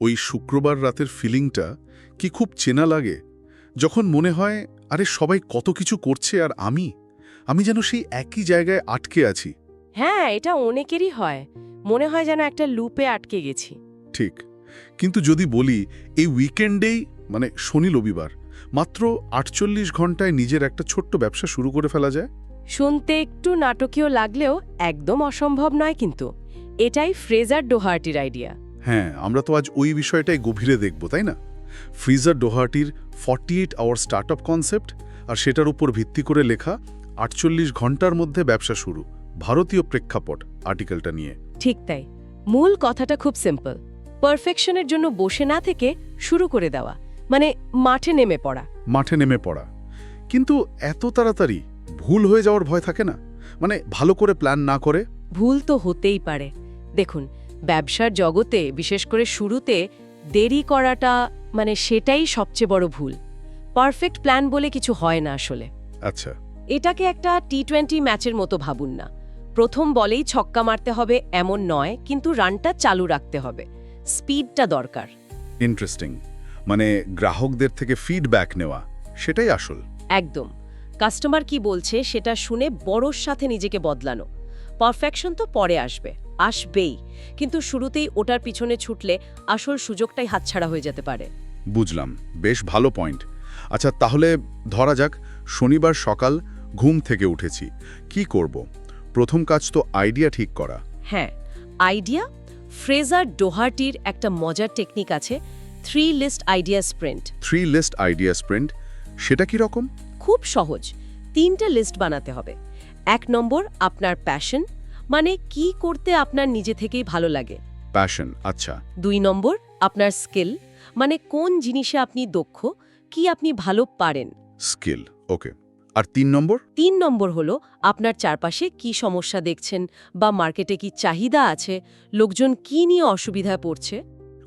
ওই শুক্রবার রাতের ফিলিংটা কি খুব চেনা লাগে, যখন মনে হয় আরে সবাই কত কিছু করছে আর আমি যেন সেই একই জায়গায় আটকে আছি। হ্যাঁ, এটা অনেকেরই হয়। মনে হয় যেন একটা লুপে আটকে গেছি। ঠিক, কিন্তু যদি বলি এই উইকেন্ডেই মানে শনি রবিবার মাত্র ৪৮ ঘন্টায় নিজের একটা ছোট্ট ব্যবসা শুরু করে ফেলা যায়। শুনতে একটু নাটকীয় লাগলেও একদম অসম্ভব নয় কিন্তু। এটাই ফ্রেজার ডোহার্টির আইডিয়া। হ্যাঁ, আমরা তো আজ ওই বিষয়টাই গভীরে দেখব, তাই না? ফ্রেজার ডোহার্টির 48 আওয়ার স্টার্টআপ কনসেপ্ট আর সেটার উপর ভিত্তি করে লেখা ৪৮ ঘন্টার মধ্যে ব্যবসা শুরু, ভারতীয় প্রেক্ষাপট আর্টিকেলটা নিয়ে। ঠিক তাই। মূল কথাটা খুব সিম্পল। পারফেকশনের জন্য বসে না থেকে শুরু করে দেওয়া, মানে মাঠে নেমে পড়া। মাঠে নেমে পড়া, কিন্তু এত তাড়াতাড়ি ভুল হয়ে যাওয়ার ভয় থাকে না? মানে ভালো করে প্ল্যান না করে? ভুল তো হতেই পারে। দেখুন, ব্যবসার জগতে বিশেষ করে শুরুতে দেরি করাটা মানে সেটাই সবচেয়ে বড় ভুল। পারফেক্ট প্ল্যান বলে কিছু হয় না আসলে। আচ্ছা, এটাকে একটা টি-20 ম্যাচের মতো ভাবুন না। প্রথম বলেই ছক্কা মারতে হবে এমন নয়, কিন্তু রানটা চালু রাখতে হবে। স্পিডটা দরকার। ইন্টারেস্টিং। মানে গ্রাহকদের থেকে ফিডব্যাক নেওয়া, সেটাই আসল। একদম। কাস্টমার কি বলছে সেটা শুনে বড়র সাথে নিজেকে বদলানো। পারফেকশন তো পরে আসবেই, কিন্তু শুরুতেই ওটার পিছনে ছুটলে আসল সুযোগটাই হাতছাড়া হয়ে যেতে পারে। বুঝলাম, বেশ ভালো পয়েন্ট। আচ্ছা, তাহলে ধরা যাক শনিবার সকাল ঘুম থেকে উঠেছি, কি করব? প্রথম কাজ তো আইডিয়া ঠিক করা। হ্যাঁ, আইডিয়া। ফ্রেজার ডোহার্টির একটা মজার টেকনিক আছে, 3 list idea sprint. 3 list idea sprint, সেটা কি রকম? খুব সহজ। 3টে লিস্ট বানাতে হবে। 1 নম্বর আপনার প্যাশন, মানে কি করতে আপনার নিজে থেকেই ভালো লাগে। প্যাশন, আচ্ছা। 2 নম্বর আপনার স্কিল, মানে কোন জিনিসে আপনি দক্ষ, কি আপনি ভালো পারেন। স্কিল, ওকে। আর 3 নম্বর? 3 নম্বর হলো আপনার চারপাশে কি সমস্যা দেখছেন বা মার্কেটে কি চাহিদা আছে, লোকজন কি নিয়ে অসুবিধায় পড়ছে।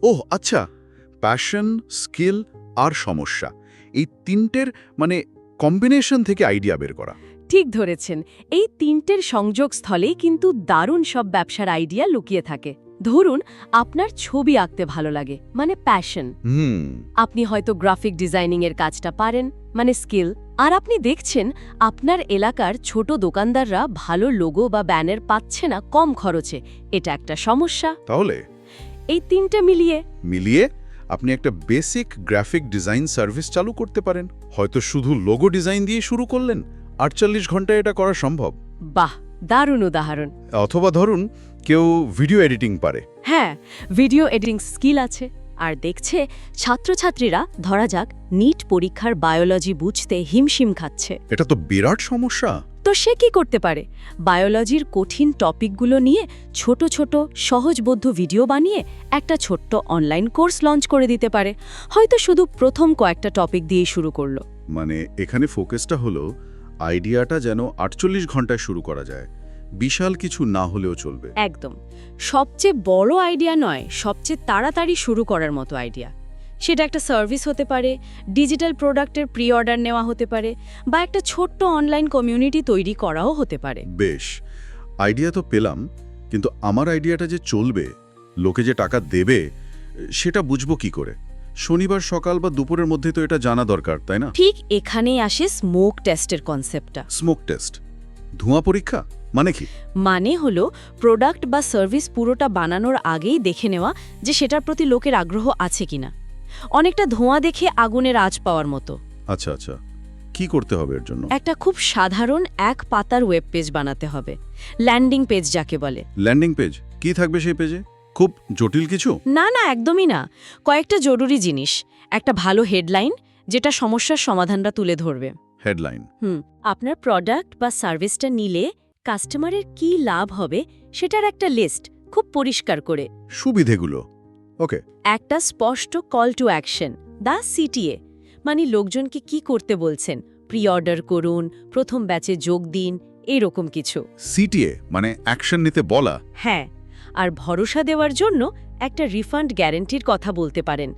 ওহ আচ্ছা, প্যাশন, স্কিল আর সমস্যা, এই তিনটের মানে কম্বিনেশন থেকে আইডিয়া বের করা। ঠিক ধরেছেন। এই 3টের সংযোগস্থলেই কিন্তু দারুণ সব ব্যবসার আইডিয়া লুকিয়ে থাকে। ধরুন, আপনার ছবি আঁকতে ভালো লাগে, মানে প্যাশন। আপনি হয়তো গ্রাফিক ডিজাইনিং এর কাজটা পারেন, মানে স্কিল। আর আপনি দেখছেন আপনার এলাকার ছোট দোকানদাররা ভালো লোগো বা ব্যানার পাচ্ছে না কম খরচে, এটা একটা সমস্যা। তাহলে এই 3টে মিলিয়ে আপনি একটা বেসিক গ্রাফিক ডিজাইন সার্ভিস চালু করতে পারেন। হয়তো শুধু লোগো ডিজাইন দিয়ে শুরু করলেন, ৪৮ ঘন্টায় এটা করা সম্ভব। বাহ, দারুণ উদাহরণ। অথবা ধরুন কেউ ভিডিও এডিটিং পারে। হ্যাঁ, ভিডিও এডিটিং স্কিল আছে, আর দেখছে ছাত্রছাত্রীরা ধরা যাক নিট পরীক্ষার বায়োলজি বুঝতে হিমশিম খাচ্ছে। এটা তো বিরাট সমস্যা। তো সে কি করতে পারে? বায়োলজির কঠিন টপিকগুলো নিয়ে ছোট ছোট সহজবোধ্য ভিডিও বানিয়ে একটা ছোট্ট অনলাইন কোর্স লঞ্চ করে দিতে পারে। হয়তো শুধু প্রথম কয়েকটা টপিক দিয়ে শুরু করলো। মানে এখানে ফোকাসটা হলো আইডিয়াটা যেন ৪৮ ঘন্টায় শুরু করা যায়, বিশাল কিছু না হলেও চলবে। একদম। সবচেয়ে বড় আইডিয়া নয়, সবচেয়ে তাড়াতাড়ি শুরু করার মতো আইডিয়া। সেটা একটা সার্ভিস হতে পারে, ডিজিটাল প্রোডাক্টের প্রি অর্ডার নেওয়া হতে পারে, বা একটা ছোট্ট অনলাইন কমিউনিটি তৈরি করাও হতে পারে। বেশ, আইডিয়া তো পেলাম, কিন্তু আমার আইডিয়াটা যে চলবে, লোকে যে টাকা দেবে, সেটা বুঝবো কি করে? শনিবার সকাল বা দুপুরের মধ্যে তো এটা জানা দরকার, তাই না? ঠিক এখানেই আসে স্মোক টেস্টের কনসেপ্টটা। স্মোক টেস্ট, ধোঁয়া পরীক্ষা মানে কি? মানে হলো প্রোডাক্ট বা সার্ভিস পুরোটা বানানোর আগেই দেখে নেওয়া যে সেটার প্রতি লোকের আগ্রহ আছে কিনা। অনেকটা ধোঁয়া দেখে আগুনের আঁচ পাওয়ার মতো। আচ্ছা আচ্ছা, কি করতে হবে এর জন্য? একটা খুব সাধারণ 1 পাতার ওয়েব পেজ বানাতে হবে, ল্যান্ডিং পেজ যাকে বলে। ল্যান্ডিং পেজ কি থাকবে সেই পেজে? খুব জটিল কিছু? না না, একদমই না। কয়েকটা জরুরি জিনিস, একটা ভালো হেডলাইন যেটা সমস্যার সমাধানটা তুলে ধরবে। হেডলাইন? আপনার প্রোডাক্ট বা সার্ভিসটা নিলে কাস্টমারের কি লাভ হবে সেটার একটা লিস্ট, খুব পরিষ্কার করে। সুবিধেগুলো, ওকে। একটা স্পষ্ট call to action, the CTA, মানে লোকজনকে কি করতে বলছেন, প্রি অর্ডার করুন, প্রথম ব্যাচে যোগ দিন, এরকম কিছু। সিটিএ মানে অ্যাকশন নিতে বলা। হ্যাঁ, আর ভরসা দেওয়ার জন্য একটা রিফান্ড গ্যারান্টির কথা বলতে পারেন,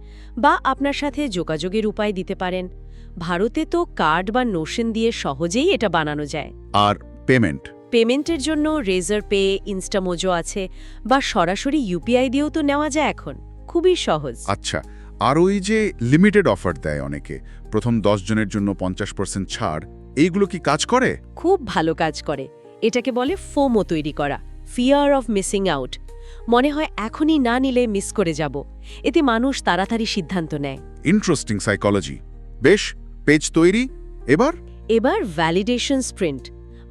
বা আপনার সাথে যোগাযোগের উপায় দিতে পারেন। ভারতে তো কার্ড বা নোশন দিয়ে সহজেই এটা বানানো যায়। আর পেমেন্টের জন্য রেজার পে, ইনস্টামোজো আছে, বা সরাসরি ইউপিআই দিয়েও তো নেওয়া যায় এখন। খুবই সহজ। আচ্ছা, আর ওই যে লিমিটেড অফার দেয় অনেকে, প্রথম 10 জনের জন্য 50% ছাড়, এইগুলো কি কাজ করে? খুব ভালো কাজ করে। এটাকে বলে ফোমো তৈরি করা, ফিয়ার অফ মিসিং আউট। মনে হয় এখনই না নিলে মিস করে যাব। এতে মানুষ তাড়াতাড়ি সিদ্ধান্ত নেয়। Interesting psychology. বেশ, পেজ তৈরি। এবার ভ্যালিডেশন স্প্রিন্ট,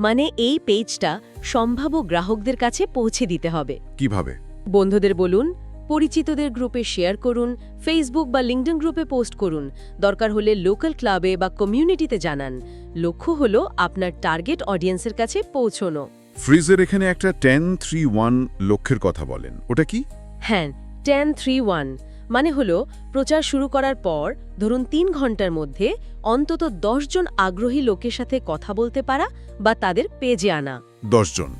মানে এই পেজটা সম্ভাব্য গ্রাহকদের কাছে পৌঁছে দিতে হবে। কিভাবে? বন্ধুদের বলুন, পরিচিতদের গ্রুপে শেয়ার করুন, ফেসবুক বা লিঙ্কডইন গ্রুপে পোস্ট করুন, দরকার হলে লোকাল ক্লাবে বা কমিউনিটিতে জানান। লক্ষ্য হলো আপনার টার্গেট অডিয়েন্সের কাছে পৌঁছনো। ফ্রিজের এখানে একটা 10-3-1 লক্ষ্যের কথা বলেন, ওটা কি? হ্যাঁ, 10-3-1 মানে হলো প্রচার শুরু করার পর ধরুন 3 ঘন্টার মধ্যে অন্তত 10 জন আগ্রহী লোকের সাথে কথা বলতে পারা বা তাদের পেজে আনা। 10 জন।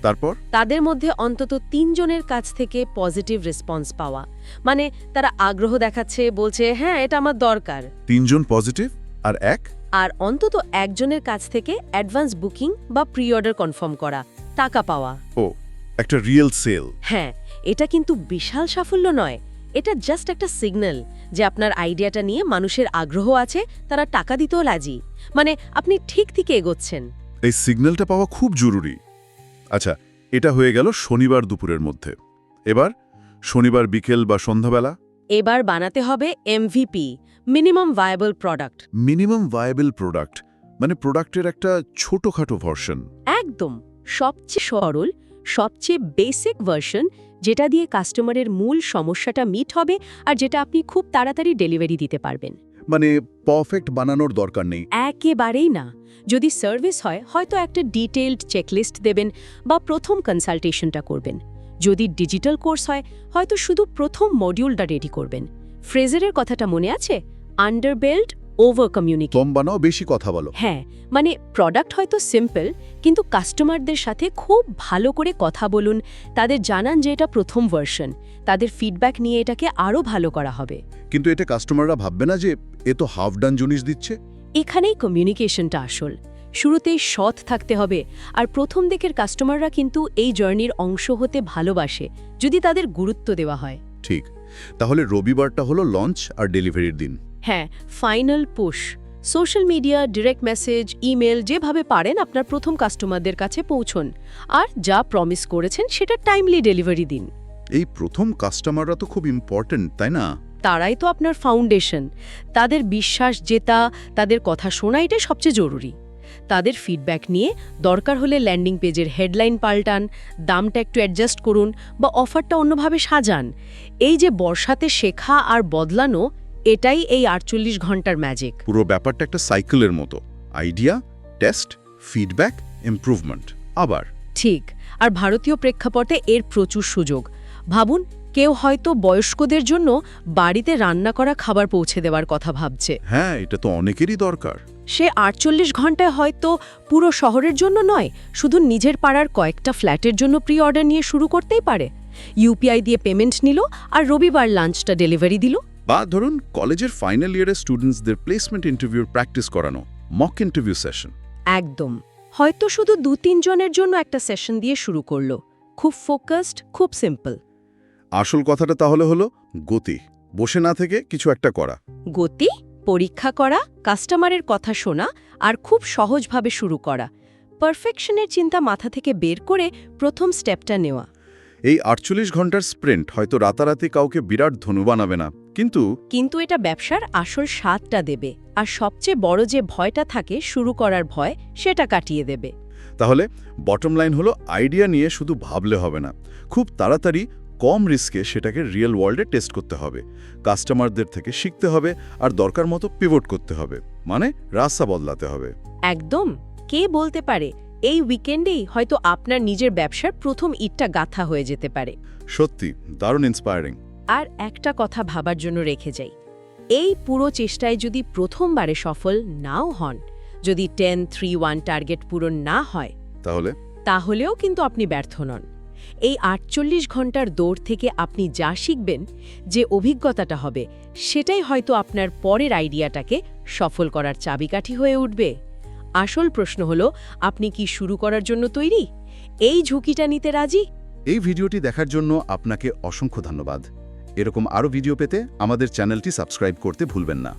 তারপর? তাদের মধ্যে অন্তত 3 জনের কাছ থেকে পজিটিভ রেসপন্স পাওয়া, মানে তারা আগ্রহ দেখাচ্ছে, বলছে হ্যাঁ এটা আমার দরকার। 3 জন পজিটিভ আর 1? আর অন্তত একজনের কাছ থেকে অ্যাডভান্স বুকিং বা প্রি অর্ডার কনফার্ম করা, টাকা পাওয়া। ও, একটা রিয়েল সেল। হ্যাঁ, এটা কিন্তু বিশাল সাফল্য নয়, এটা জাস্ট একটা সিগন্যাল যে আপনার আইডিয়াটা নিয়ে মানুষের আগ্রহ আছে, তারা টাকা দিতেও রাজি, মানে আপনি ঠিক থেকে এগোচ্ছেন। এই সিগন্যালটা পাওয়া খুব জরুরি। আচ্ছা, এটা হয়ে গেল শনিবার দুপুরের মধ্যে। এবার শনিবার বিকেল বা সন্ধ্যাবেলা? এবার বানাতে হবে MVP, minimum viable product. Minimum viable product মানে প্রোডাক্টের একটা ছোটখাটো ভার্সন। একদম সবচেয়ে সরল, সবচেয়ে বেসিক ভার্সন, যেটা দিয়ে কাস্টমারের মূল সমস্যাটা মিট হবে আর যেটা আপনি খুব তাড়াতাড়ি ডেলিভারি দিতে পারবেন। মানে পারফেক্ট বানানোর দরকার নেই? একেবারেই না। যদি সার্ভিস হয়, হয়তো একটা ডিটেইলড চেকলিস্ট দেবেন বা প্রথম কনসালটেশনটা করবেন। যদি ডিজিটাল কোর্স হয়, হয়তো শুধু প্রথম মডিউলটা রেডি করবেন। ফ্রেজারের কথাটা মনে আছে? আন্ডারবেল্ড, ওভার কমিউনিকেট। কম বানাও, বেশি কথা বলো। হ্যাঁ, মানে প্রোডাক্ট হয়তো সিম্পল, কিন্তু কাস্টমারদের সাথে খুব ভালো করে কথা বলুন, তাদের জানান যে এটা প্রথম ভার্সন, তাদের ফিডব্যাক নিয়ে এটাকে আরও ভালো করা হবে। কিন্তু এটা কাস্টমাররা ভাববে না যে এ তো হাফ ডান জিনিস দিচ্ছে? এখানেই কমিউনিকেশনটা আসল। শুরুতেই সৎ থাকতে হবে, আর প্রথম দিকের কাস্টমাররা কিন্তু এই জার্নির অংশ হতে ভালোবাসে যদি তাদের গুরুত্ব দেওয়া হয়। ঠিক। তাহলে রবিবারটা হলো লঞ্চ আর ডেলিভারির দিন। হ্যাঁ, final push. Social media, direct message, email, যেভাবে পারেন আপনার প্রথম কাস্টমারদের কাছে পৌঁছন, আর যা প্রমিস করেছেন সেটা টাইমলি ডেলিভারি দিন। এই প্রথম কাস্টমাররা তো খুব ইম্পর্ট্যান্ট, তাই না? তারাই তো আপনার ফাউন্ডেশন। তাদের বিশ্বাস জেতা, তাদের কথা শোনা, এটাই সবচেয়ে জরুরি। তাদের ফিডব্যাক নিয়ে দরকার হলে ল্যান্ডিং পেজের হেডলাইন পাল্টান, দামটা একটু অ্যাডজাস্ট করুন বা অফারটা অন্যভাবে সাজান। এই যে বর্ষাতে শেখা আর বদলানো, এটাই এই 48 ঘন্টার ম্যাজিক। পুরো ব্যাপারটা একটা সাইকেলের মতো। আইডিয়া, টেস্ট, ফিডব্যাক, ইমপ্রুভমেন্ট, আবার। ঠিক। আর ভারতীয় প্রেক্ষাপটে এর প্রচুর সুযোগ। ভাবুন, কেউ হয়তো বয়স্কদের জন্য বাড়িতে রান্না করা খাবার পৌঁছে দেওয়ার কথা ভাবছে। হ্যাঁ, এটা তো অনেকেরই দরকার। সে 48 ঘন্টায় হয়তো পুরো শহরের জন্য নয়, শুধু নিজের পাড়ার কয়েকটা ফ্ল্যাটের জন্য প্রি অর্ডার নিয়ে শুরু করতেই পারে। ইউপিআই দিয়ে পেমেন্ট নিল আর রবিবার লাঞ্চটা ডেলিভারি দিল। বা ধরুন কলেজের ফাইনাল ইয়ারের স্টুডেন্টসদের প্লেসমেন্ট ইন্টারভিউর প্র্যাকটিস করানো, মক ইন্টারভিউ সেশন। একদম। হয়তো শুধু 2-3 জনের জন্য একটা সেশন দিয়ে শুরু করলো, খুব ফোকাসড, খুব সিম্পল। আসল কথাটা তাহলে হলো গতি, বসে না থেকে কিছু একটা করা। গতি, পরীক্ষা করা, কাস্টমারের কথা শোনা আর খুব সহজভাবে শুরু করা। পারফেকশনের চিন্তা মাথা থেকে বের করে প্রথম স্টেপটা নেওয়া। এই 48 ঘন্টার স্প্রিন্ট হয়তো রাতারাতি কাউকে বিরাট ধনু বানাবে না, কিন্তু এটা ব্যবসার আসল স্বাদটা দেবে, আর সবচেয়ে বড় যে ভয়টা থাকে শুরু করার ভয়, সেটা কাটিয়ে দেবে। তাহলে বটম লাইন হলো আইডিয়া নিয়ে শুধু ভাবলে হবে না, খুব তাড়াতাড়ি কম রিস্কে সেটাকে রিয়েল ওয়ার্ল্ডে টেস্ট করতে হবে, কাস্টমারদের থেকে শিখতে হবে আর দরকার মতো পিভট করতে হবে, মানে রাস্তা বদলাতে হবে। একদম। কে বলতে পারে এই উইকেন্ডেই হয়তো আপনার নিজের ব্যবসার প্রথম ইটটা গাঁথা হয়ে যেতে পারে। সত্যি দারুণ ইন্সপায়ারিং। আর একটা কথা ভাবার জন্য রেখে যাই, এই পুরো চেষ্টায় যদি প্রথমবারে সফল নাও হন, যদি 10-3-1 টার্গেট পূরণ না হয়, তাহলেও কিন্তু আপনি ব্যর্থ নন। এই 48 ঘন্টার দৌড় থেকে আপনি যা শিখবেন, যে অভিজ্ঞতাটা হবে, সেটাই হয়তো আপনার পরের আইডিয়াটাকে সফল করার চাবিকাঠি হয়ে উঠবে। আসল প্রশ্ন হলো, আপনি কি শুরু করার জন্য তৈরি? এই ঝুঁকিটা নিতে রাজি? এই ভিডিওটি দেখার জন্য আপনাকে অসংখ্য ধন্যবাদ। এরকম আরও ভিডিও পেতে আমাদের চ্যানেলটি সাবস্ক্রাইব করতে ভুলবেন না।